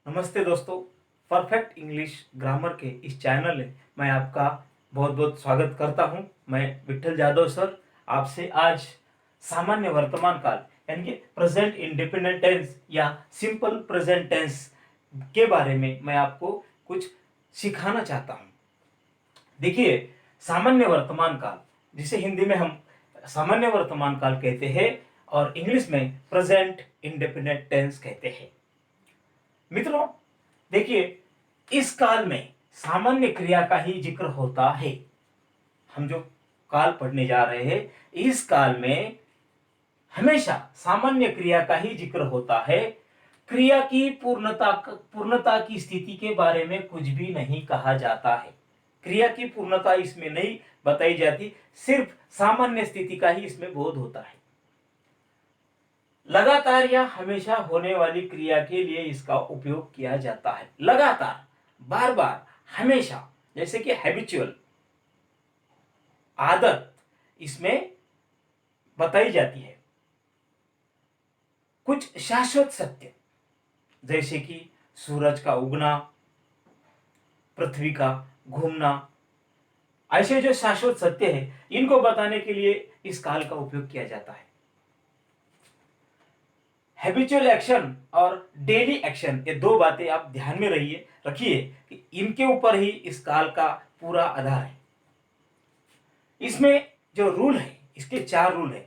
नमस्ते दोस्तों। Perfect English grammar के इस चैनल में मैं आपका बहुत बहुत स्वागत करता हूं। मैं विठल जादव सर आपसे आज सामान्य वर्तमान काल यानी कि प्रेजेंट इंडिपेंडेंट टेंस या सिंपल प्रेजेंट टेंस के बारे में मैं आपको कुछ सिखाना चाहता हूं। देखिए, सामान्य वर्तमान काल जिसे हिंदी में हम सामान्य वर्तमान काल कहते हैं और इंग्लिश में प्रेजेंट इंडिपेंडेंट टेंस कहते हैं। मित्रों, देखिए, इस काल में सामान्य क्रिया का ही जिक्र होता है। हम जो काल पढ़ने जा रहे हैं, इस काल में हमेशा सामान्य क्रिया का ही जिक्र होता है। क्रिया की पूर्णता की स्थिति के बारे में कुछ भी नहीं कहा जाता है। क्रिया की पूर्णता इसमें नहीं बताई जाती, सिर्फ सामान्य स्थिति का ही इसमें बोध होता है। लगातार या हमेशा होने वाली क्रिया के लिए इसका उपयोग किया जाता है। लगातार, बार बार, हमेशा, जैसे कि हैबिचुअल, आदत इसमें बताई जाती है। कुछ शाश्वत सत्य जैसे कि सूरज का उगना, पृथ्वी का घूमना, ऐसे जो शाश्वत सत्य है, इनको बताने के लिए इस काल का उपयोग किया जाता है। हैबिचुअल एक्शन और डेली एक्शन, ये दो बातें आप ध्यान में रखिए कि इनके ऊपर ही इस काल का पूरा आधार है। इसमें जो रूल है, इसके 4 रूल है।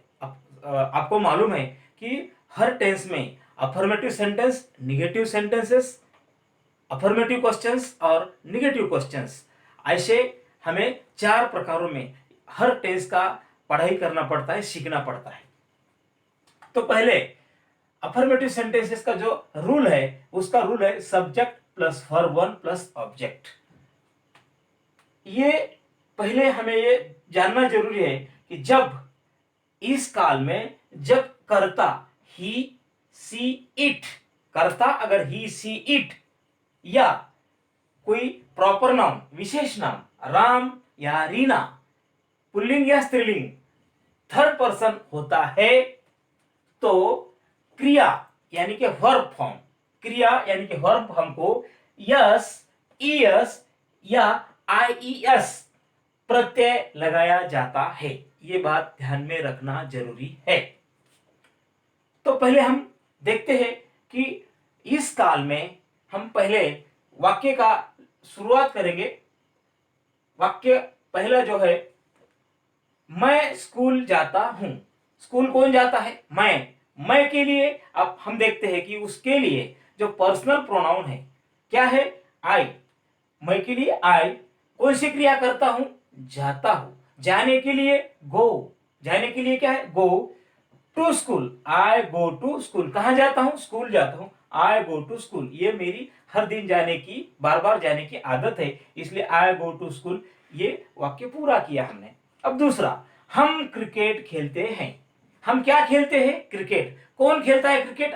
आपको मालूम है कि हर टेंस में affirmative sentence, negative sentences, affirmative questions और निगेटिव क्वेश्चंस, ऐसे हमें 4 प्रकारों में हर टेंस का पढ़ाई करना पड़ता है, सीखना पड़ता है। तो पहले अफर्मेटिव सेंटेंसेस का जो रूल है, उसका रूल है subject plus verb 1 plus object. ये पहले हमें ये जानना जरूरी है कि जब इस काल में जब कर्ता ही सी इट, कर्ता अगर ही सी इट या कोई प्रॉपर नाउन, विशेष नाम, राम या रीना, पुल्लिंग या स्त्रीलिंग, थर्ड पर्सन होता है, तो क्रिया यानी कि वर्ब फॉर्म, क्रिया यानी कि वर्ब फॉर्म को यस, ईएस या आईईएस प्रत्यय लगाया जाता है। ये बात ध्यान में रखना जरूरी है। तो पहले हम देखते हैं कि इस काल में हम पहले वाक्य का शुरुआत करेंगे। वाक्य पहला जो है, मैं स्कूल जाता हूं। स्कूल कौन जाता है? मैं के लिए अब हम देखते हैं कि उसके लिए जो पर्सनल प्रोनाउन है क्या है? आई। मैं के लिए आई। कौन सी क्रिया करता हूं? जाता हूं। जाने के लिए गो। जाने के लिए क्या है? Go to school. I go to school. कहां जाता हूं? स्कूल जाता हूं। I go to school. ये मेरी हर दिन जाने की, बार बार जाने की आदत है, इसलिए आई गो टू स्कूल। ये वाक्य पूरा किया हमने। अब दूसरा, हम क्रिकेट खेलते हैं। हम क्या खेलते हैं? क्रिकेट। कौन खेलता है क्रिकेट?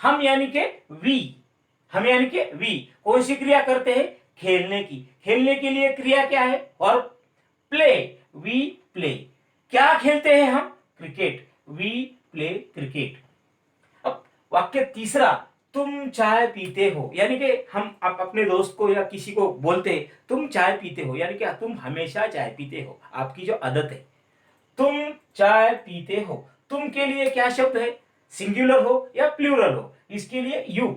हम यानी के वी। हम यानी के वी। कौन सी क्रिया करते हैं? खेलने की। खेलने के लिए क्रिया क्या है? और प्ले। We play. क्या खेलते हैं हम? क्रिकेट। We play cricket. अब वाक्य तीसरा, तुम चाय पीते हो, यानी कि हम आप अपने दोस्त को या किसी को बोलते हैं तुम चाय पीते हो, यानी कि तुम हमेशा चाय पीते हो, आपकी जो आदत है। तुम चाय पीते हो। तुम के लिए क्या शब्द है? सिंगुलर हो या प्लूरल हो, इसके लिए यू।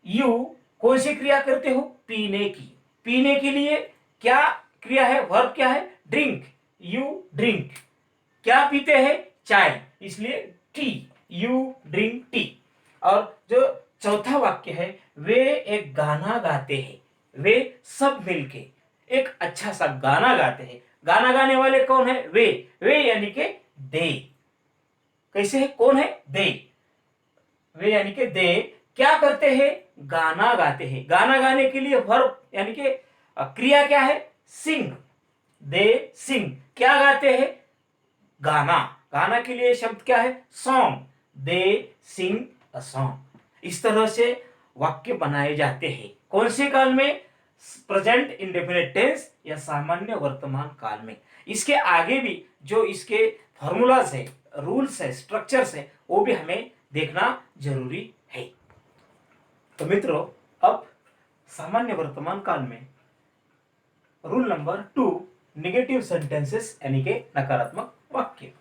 यू कौन सी क्रिया करते हो? पीने की। पीने के लिए क्या क्रिया है? वर्ब क्या है? ड्रिंक। You drink. क्या पीते हैं? चाय, इसलिए टी। You drink tea. और जो चौथा वाक्य है, वे एक गाना गाते हैं। वे सब मिलके एक अच्छा सा गाना गाते हैं। गाना गाने वाले कौन है? वे यानी के दे। कैसे है? कौन है? दे। वे यानी के दे क्या करते हैं? गाना गाते हैं। गाना गाने के लिए वर्ब यानी कि क्रिया क्या है? सिंग। दे सिंग। क्या गाते हैं? गाना। गाना के लिए शब्द क्या है? Song. They sing a song. इस तरह से वाक्य बनाए जाते हैं। कौन से काल में? प्रेजेंट इंडेफिनिट टेंस या सामान्य वर्तमान काल में। इसके आगे भी जो इसके फॉर्मूलाज है, रूल्स है, स्ट्रक्चर्स है, वो भी हमें देखना जरूरी है। तो मित्रों, अब सामान्य वर्तमान काल में रूल नंबर 2, निगेटिव सेंटेंसेस यानी के नकारात्मक वाक्य।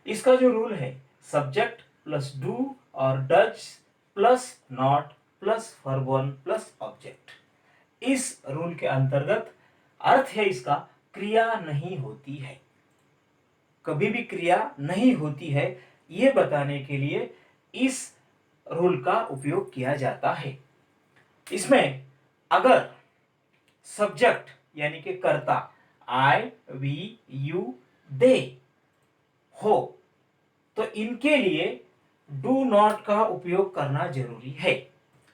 इसका जो रूल है, सब्जेक्ट प्लस डू और does plus not plus verb 1 plus object. इस रूल के अंतर्गत अर्थ है इसका क्रिया नहीं होती है, कभी भी क्रिया नहीं होती है, ये बताने के लिए इस रूल का उपयोग किया जाता है। इसमें अगर सब्जेक्ट यानी कि कर्ता आई, वी, यू, दे हो तो इनके लिए डू नॉट का उपयोग करना जरूरी है।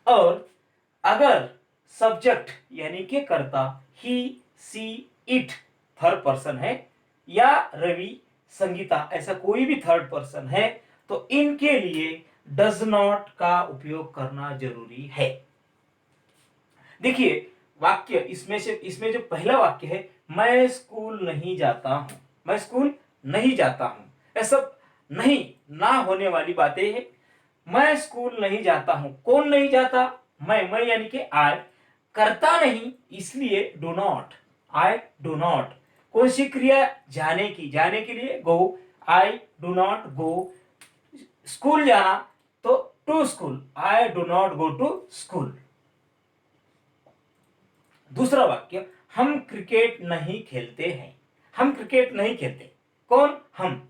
और अगर सब्जेक्ट यानी कि कर्ता ही, सी, इट थर्ड पर्सन है या रवि, संगीता ऐसा कोई भी थर्ड पर्सन है तो इनके लिए डज नॉट का उपयोग करना जरूरी है। देखिए वाक्य इसमें जो पहला वाक्य है, मैं स्कूल नहीं जाता हूं, मैं स्कूल नहीं जाता हूं, यह सब नहीं ना होने वाली बातें हैं। मैं स्कूल नहीं जाता हूं, कौन नहीं जाता? मैं यानी कि आई, करता नहीं इसलिए do not, I do not. कौन सी क्रिया? जाने की, जाने के लिए go, I do not go. School जाना तो to school, I do not go to school. दूसरा वाक्य, हम क्रिकेट नहीं खेलते हैं, हम क्रिकेट नहीं खेलते। कौन? हम,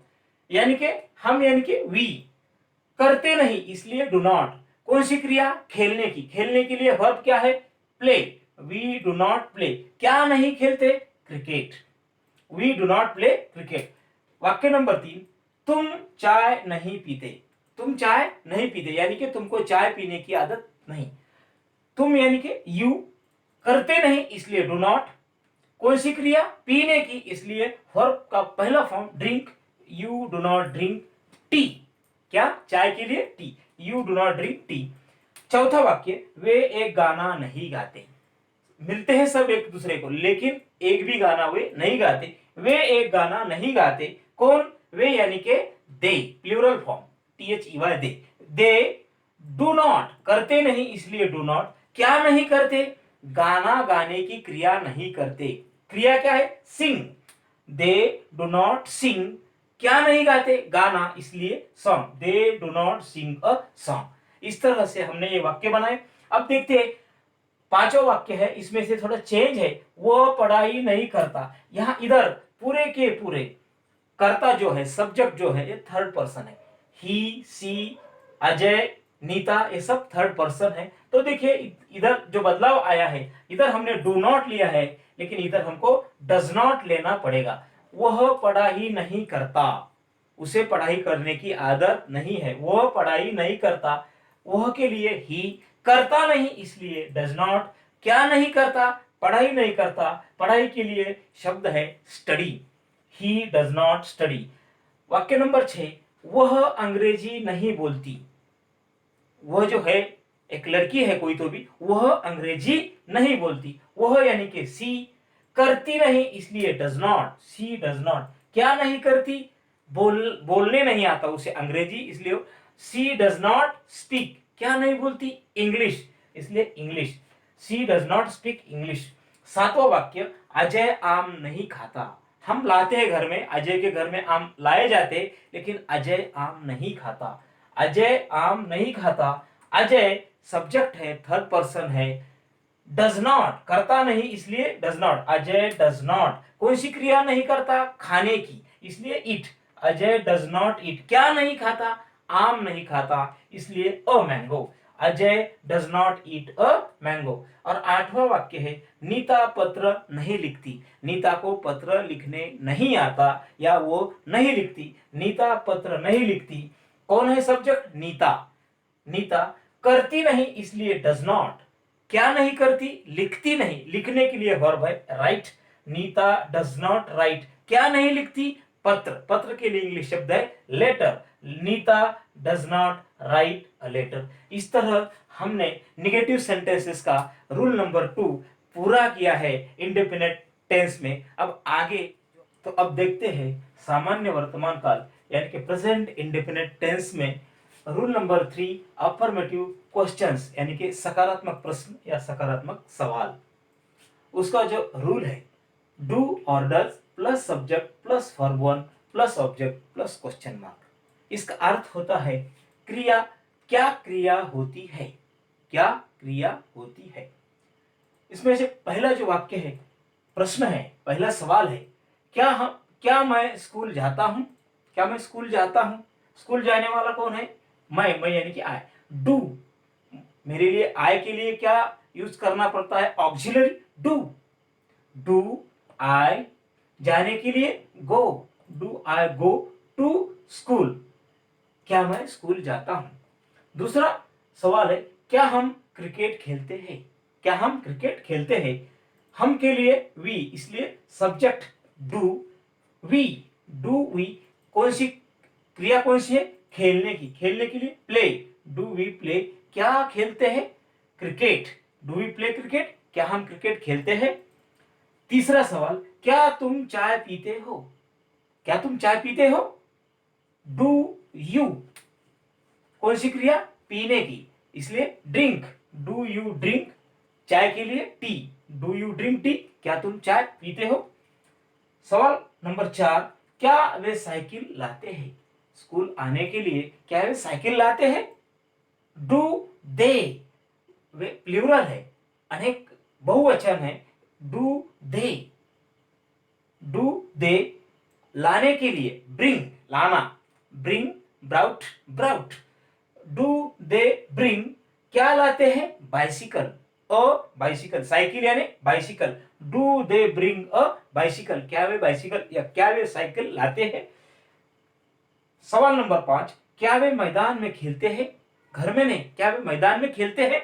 यानी कि हम यानी कि वी, करते नहीं इसलिए डू नॉट। कौन सी क्रिया? खेलने की, खेलने के लिए वर्ब क्या है? Play, we do not play. क्या नहीं खेलते? Cricket, we do not play cricket. वाक्य नंबर 3, तुम चाय नहीं पीते, तुम चाय नहीं पीते यानी कि तुमको चाय पीने की आदत नहीं। तुम यानी कि यू, करते नहीं इसलिए डू नॉट। कौन सी क्रिया? पीने की, इसलिए वर्ब का पहला form drink, you do not drink tea. क्या? चाय के लिए T, you do not drink tea. चौथा वाक्य, वे एक गाना नहीं गाते। मिलते हैं सब एक दूसरे को लेकिन एक भी गाना वे नहीं गाते, वे एक गाना नहीं गाते। कौन? वे यानी के they, plural form THEY they do not, करते नहीं इसलिए डू नॉट। क्या नहीं करते? गाना गाने की क्रिया नहीं करते। क्रिया क्या है? Sing, they do not sing. क्या नहीं गाते? गाना, इसलिए song, they do not sing a song. इस तरह से हमने ये वाक्य बनाए। अब देखते हैं पांचवा वाक्य है, इसमें से थोड़ा चेंज है, वो पढ़ाई नहीं करता। यहां इधर पूरे के पूरे कर्ता जो है, सब्जेक्ट जो है, ये थर्ड पर्सन है। ही, सी, अजय, नीता ये सब थर्ड पर्सन है। तो देखिए इधर जो बदलाव आया है, इधर हमने डू नॉट लिया है लेकिन इधर हमको डज नॉट लेना पड़ेगा। वह पढ़ाई नहीं करता, उसे पढ़ाई करने की आदत नहीं है, वह पढ़ाई नहीं करता। वह के लिए ही, करता नहीं इसलिए डज नॉट। क्या नहीं करता? पढ़ाई नहीं करता, पढ़ाई के लिए शब्द है study, he does not study. वाक्य नंबर 6, वह अंग्रेजी नहीं बोलती। वह जो है एक लड़की है कोई तो भी, वह अंग्रेजी नहीं बोलती। वह यानी कि सी, करती नहीं इसलिए does not, she does not. क्या नहीं करती? बोलने नहीं आता उसे अंग्रेजी, इसलिए सी डज नॉट स्पीक। क्या नहीं बोलती? इंग्लिश, इसलिए English, she does not speak English. सातवां वाक्य, अजय आम नहीं खाता। हम लाते हैं घर में, अजय के घर में आम लाए जाते लेकिन अजय आम नहीं खाता। अजय आम नहीं खाता। अजय सब्जेक्ट है, थर्ड पर्सन है। डज नॉट, करता नहीं इसलिए does not, Ajay does not. कौन सी क्रिया नहीं करता? खाने की, इसलिए ईट, अजय डज नॉट ईट। क्या नहीं खाता? आम नहीं खाता, इसलिए a mango, Ajay does not eat a mango. और आठवां वाक्य है, नीता पत्र नहीं लिखती। नीता को पत्र लिखने नहीं आता या वो नहीं लिखती। नीता पत्र नहीं लिखती। कौन है सब्जेक्ट? नीता। नीता करती नहीं इसलिए डज नॉट। क्या नहीं करती? लिखती नहीं, लिखने के लिए वर्ब है write, Neeta does not write. क्या नहीं लिखती? पत्र, पत्र के लिए इंग्लिश शब्द है letter, Neeta does not write a letter. इस तरह हमने निगेटिव सेंटेंसेस का रूल नंबर 2 पूरा किया है इंडेफिनिट टेंस में। अब आगे तो अब देखते हैं सामान्य वर्तमान काल यानी कि प्रेजेंट इंडेफिनिट टेंस में रूल नंबर 3, अफर्मेटिव क्वेश्चंस यानी कि सकारात्मक प्रश्न या सकारात्मक सवाल। उसका जो रूल है, डू और does plus subject plus verb one plus object plus question mark. इसका अर्थ होता है क्रिया, क्या क्रिया होती है, क्या क्रिया होती है। इसमें से पहला जो वाक्य है, प्रश्न है, पहला सवाल है, क्या मैं स्कूल जाता हूं, क्या मैं स्कूल जाता हूं। स्कूल जाने वाला कौन है, मैं यानी कि आई। डू, मेरे लिए आई के लिए क्या यूज करना पड़ता है, ऑक्सिलरी डू। डू आई, जाने के लिए go, do I go to school, क्या मैं स्कूल जाता हूं। दूसरा सवाल है, क्या हम क्रिकेट खेलते हैं, क्या हम क्रिकेट खेलते हैं। हम के लिए वी, इसलिए subject do, we, do we, कौन सी क्रिया कौन सी है, खेलने की, खेलने के लिए प्ले, डू वी प्ले, क्या खेलते हैं, cricket, do we play cricket, क्या हम क्रिकेट खेलते हैं। तीसरा सवाल, क्या तुम चाय पीते हो, क्या तुम चाय पीते हो। डू यू, कौन सी क्रिया, पीने की, इसलिए ड्रिंक, डू यू ड्रिंक, चाय के लिए T, do you drink tea, क्या तुम चाय पीते हो। सवाल नंबर 4, क्या वे साइकिल लाते हैं, स्कूल आने के लिए क्या वे साइकिल लाते हैं। डू दे, वे प्लूरल है, अनेक बहुवचन है, डू दे, डू दे, लाने के लिए ब्रिंग, लाना, bring, brought, brought, do they bring, क्या लाते हैं, बाइसिकल, अ बाइसिकल, साइकिल यानी bicycle, do they bring a bicycle, क्या वे बाइसिकल या क्या वे साइकिल लाते हैं। सवाल नंबर 5, क्या वे मैदान में खेलते हैं, घर में नहीं, क्या वे मैदान में खेलते हैं।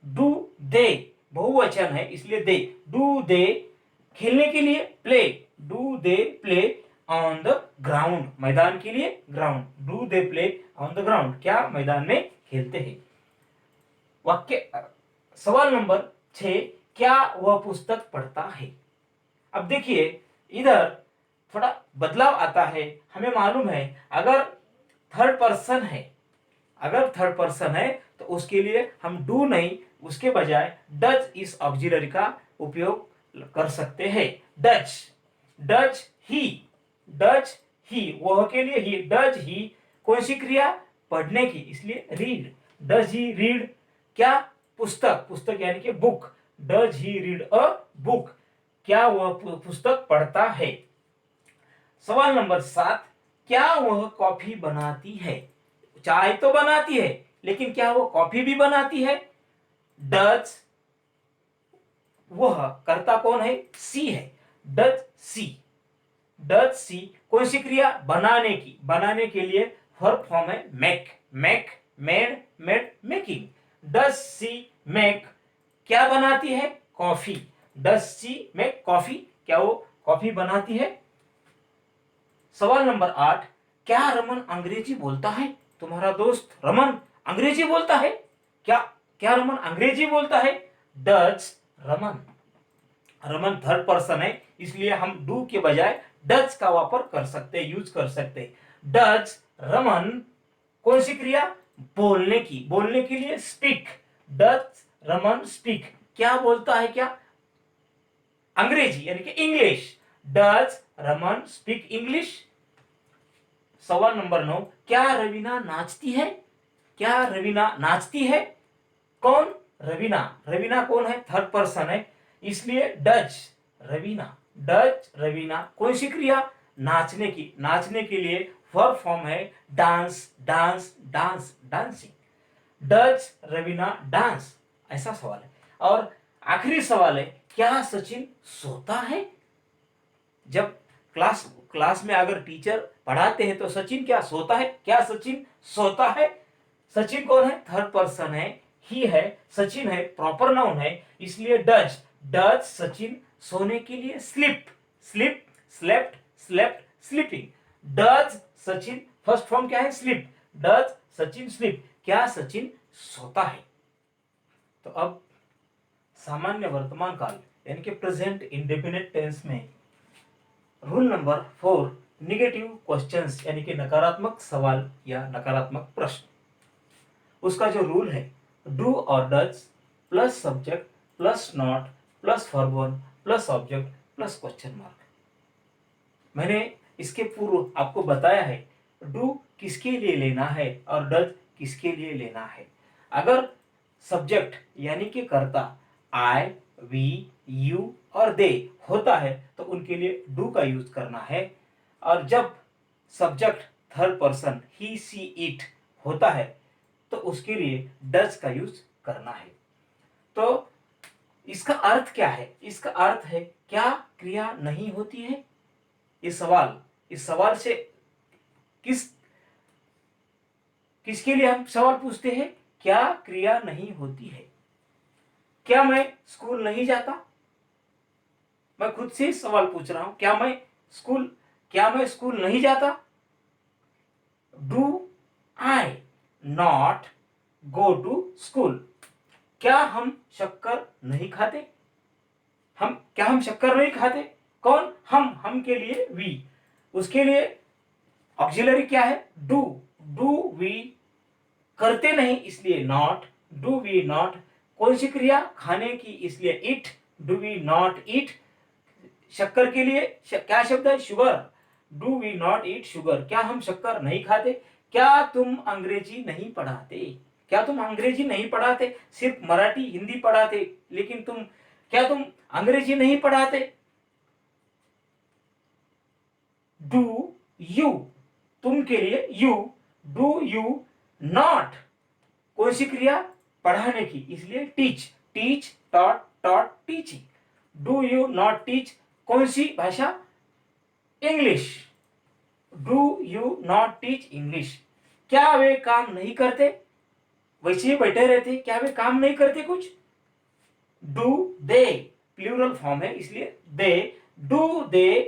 डू दे, बहुवचन है इसलिए दे, डू दे, खेलने के लिए play, do they play on the ground, मैदान के लिए ground, do they play on the ground, क्या मैदान में खेलते हैं। वाक्य सवाल नंबर 6, क्या वह पुस्तक पढ़ता है। अब देखिए इधर थोड़ा बदलाव आता है। हमें मालूम है अगर थर्ड पर्सन है, अगर थर्ड पर्सन है तो उसके लिए हम डू नहीं, उसके बजाय डज इस ऑक्सिलरी का उपयोग कर सकते हैं। Does, does he, does he, वह के लिए ही, डज ही, कौन सी क्रिया, पढ़ने की, इसलिए रीड, डज ही रीड, क्या, पुस्तक, पुस्तक यानी कि book, does he read a book, क्या वह पुस्तक पढ़ता है। सवाल नंबर 7, क्या वह कॉफी बनाती है, चाय तो बनाती है लेकिन क्या वो कॉफी भी बनाती है। डज, वह कर्ता कौन है, सी है, डज सी, डज सी, कौन सी क्रिया, बनाने की, बनाने के लिए वर्ब फॉर्म है make, make, made, made, making, does she make, क्या बनाती है, coffee, does she make coffee, क्या वो कॉफी बनाती है। सवाल नंबर 8, क्या रमन अंग्रेजी बोलता है, तुम्हारा दोस्त रमन अंग्रेजी बोलता है, क्या, क्या रमन अंग्रेजी बोलता है। Does Raman, Raman third person है इसलिए हम डू के बजाय डज का वापर कर सकते, यूज कर सकते। डज रमन, कौन सी क्रिया, बोलने की, बोलने के लिए स्पीक, डज रमन स्पीक, क्या बोलता है, क्या, अंग्रेजी यानी कि English, does Raman speak English. सवाल नंबर 9, क्या रवीना नाचती है, क्या रवीना नाचती है। कौन, रवीना, रवीना कौन है, थर्ड पर्सन है इसलिए डज रवीना, डज रवीना, कौन सी क्रिया, नाचने की, नाचने के लिए वर्ब फॉर्म है dance, dance, dance, dancing, does Raveena dance, ऐसा सवाल है। और आखिरी सवाल है, क्या सचिन सोता है। जब क्लास क्लास में अगर टीचर पढ़ाते हैं तो सचिन क्या सोता है, क्या सचिन सोता है। सचिन कौन है, थर्ड पर्सन है, ही है, सचिन है प्रॉपर नाउन है इसलिए डज, डज सचिन सोने के लिए sleep, sleep, slept, slept, sleeping, does Sachin first form क्या है, स्लीप, डज सचिन स्लीप, क्या सचिन सोता है। तो अब सामान्य वर्तमान काल यानी कि प्रेजेंट इंडेफिनिट टेंस में रूल नंबर 4, निगेटिव क्वेश्चंस यानी कि नकारात्मक सवाल या नकारात्मक प्रश्न। उसका जो रूल है, डू और does plus subject plus not plus verb one plus object plus question mark. मैंने इसके पूर्व आपको बताया है डू किसके लिए लेना है और डज किसके लिए लेना है। अगर सब्जेक्ट यानी कि कर्ता आई, वी, यू और दे होता है तो उनके लिए डू का यूज करना है, और जब subject third person he, she, it होता है तो उसके लिए डज का यूज करना है। तो इसका अर्थ क्या है? इसका अर्थ है क्या क्रिया नहीं होती है? इस सवाल से किस किसके लिए हम सवाल पूछते हैं? क्या क्रिया नहीं होती है? क्या मैं स्कूल नहीं जाता? मैं खुद से सवाल पूछ रहा हूं, क्या मैं स्कूल नहीं जाता? Do I not go to school? क्या हम शक्कर नहीं खाते? हम शक्कर नहीं खाते? कौन? हम के लिए वी, उसके लिए ऑक्सिलरी क्या है? डू। डू वी करते नहीं इसलिए नॉट, डू वी नॉट कौन सी क्रिया? खाने की, इसलिए eat, do we not eat. शक्कर के लिए क्या शब्द है? Sugar, do we not eat sugar, क्या हम शक्कर नहीं खाते? क्या तुम अंग्रेजी नहीं पढ़ाते? क्या तुम अंग्रेजी नहीं पढ़ाते? सिर्फ मराठी हिंदी पढ़ाते, लेकिन क्या तुम अंग्रेजी नहीं पढ़ाते? डू यू, तुम के लिए यू, डू यू नॉट कौन सी क्रिया? पढ़ाने की, इसलिए teach, teach, taught, taught, teaching. Do you not teach कौन सी भाषा? English, do you not teach English. क्या वे काम नहीं करते? वैसे ही बैठे रहते, क्या वे काम नहीं करते कुछ? डू दे प्लूरल फॉर्म है, इसलिए दे, डू दे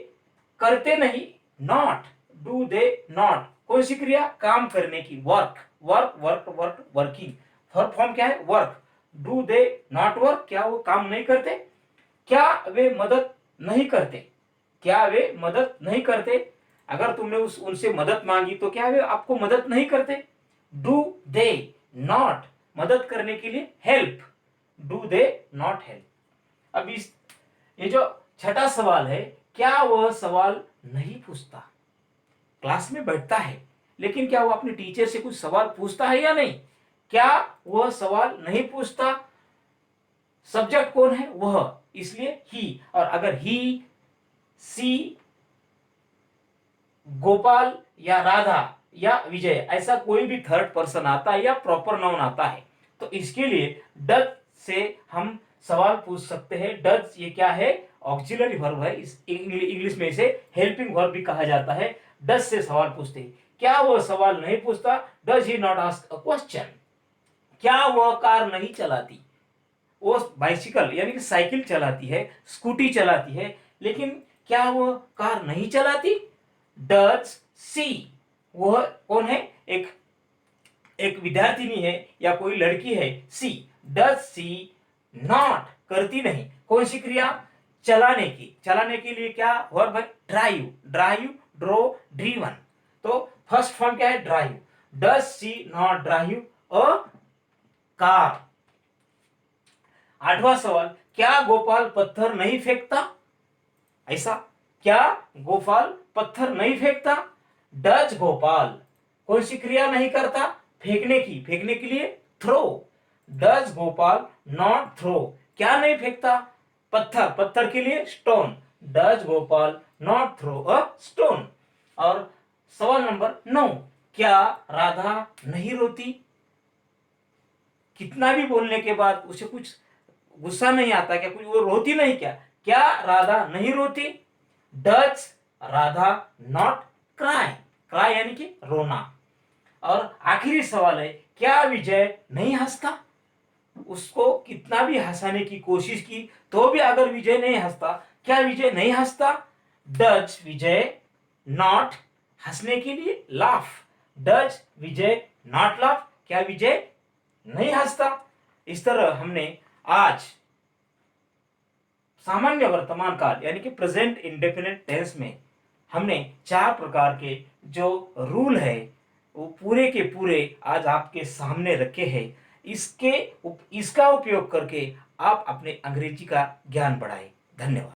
करते नहीं, नॉट, डू दे नॉट कौन सी क्रिया? काम करने की, work, work, work, work, working. Third form क्या है? Work. Do they not work, क्या वो काम नहीं करते? क्या वे मदद नहीं करते? क्या वे मदद नहीं करते? अगर तुमने उनसे मदद मांगी तो क्या वे आपको मदद नहीं करते? डू दे नॉट मदद करने के लिए help, do they not help. अब ये जो छठा सवाल है, क्या वह सवाल नहीं पूछता? क्लास में बैठता है, लेकिन क्या वो अपने टीचर से कुछ सवाल पूछता है या नहीं? क्या वह सवाल नहीं पूछता? सब्जेक्ट कौन है? वह, इसलिए ही। और अगर ही, सी, गोपाल या राधा या विजय ऐसा कोई भी थर्ड पर्सन आता है या प्रॉपर नाउन आता है तो इसके लिए डज से हम सवाल पूछ सकते हैं। डज ये क्या है? ऑक्सिलरी वर्ब है, इस इंग्लिश में इसे हेल्पिंग वर्ब भी कहा जाता है। डज से सवाल पूछते हैं। क्या वह सवाल नहीं पूछता? Does he not ask a question? क्या वह कार नहीं चलाती? वो बाइसिकल यानी कि साइकिल चलाती है, स्कूटी चलाती है, लेकिन क्या वह कार नहीं चलाती? डज सी, वह कौन है? एक एक विद्यार्थिनी है या कोई लड़की है, सी। डज सी नॉट करती नहीं कौन सी क्रिया? चलाने की। चलाने के लिए क्या वर्ब है? Drive, drive, drove, driven. तो फर्स्ट फॉर्म क्या है? Drive. Does she not drive a car? आठवां सवाल, क्या गोपाल पत्थर नहीं फेंकता? ऐसा, क्या गोपाल पत्थर नहीं फेंकता? डज गोपाल कौन सी क्रिया नहीं करता? फेंकने की। फेंकने के लिए throw. Does Gopal not throw, क्या नहीं फेंकता? पत्थर। पत्थर के लिए stone. Does Gopal not throw a stone. और सवाल नंबर 9, क्या राधा नहीं रोती? कितना भी बोलने के बाद उसे कुछ गुस्सा नहीं आता क्या? कुछ वो रोती नहीं क्या? क्या राधा नहीं रोती? Does Radha not cry? Cry यानी कि रोना। और आखिरी सवाल है, क्या विजय नहीं हंसता? उसको कितना भी हंसाने की कोशिश की तो भी अगर विजय नहीं हंसता, क्या विजय नहीं हंसता? डज विजय नॉट हंसने के लिए laugh? Does Vijay not laugh? क्या विजय नहीं हंसता? इस तरह हमने आज सामान्य वर्तमान काल यानी कि प्रेजेंट इंडेफिनिट टेंस में हमने 4 प्रकार के जो रूल है वो पूरे के पूरे आज आपके सामने रखे हैं। इसका उपयोग करके आप अपने अंग्रेजी का ज्ञान बढ़ाएं। धन्यवाद।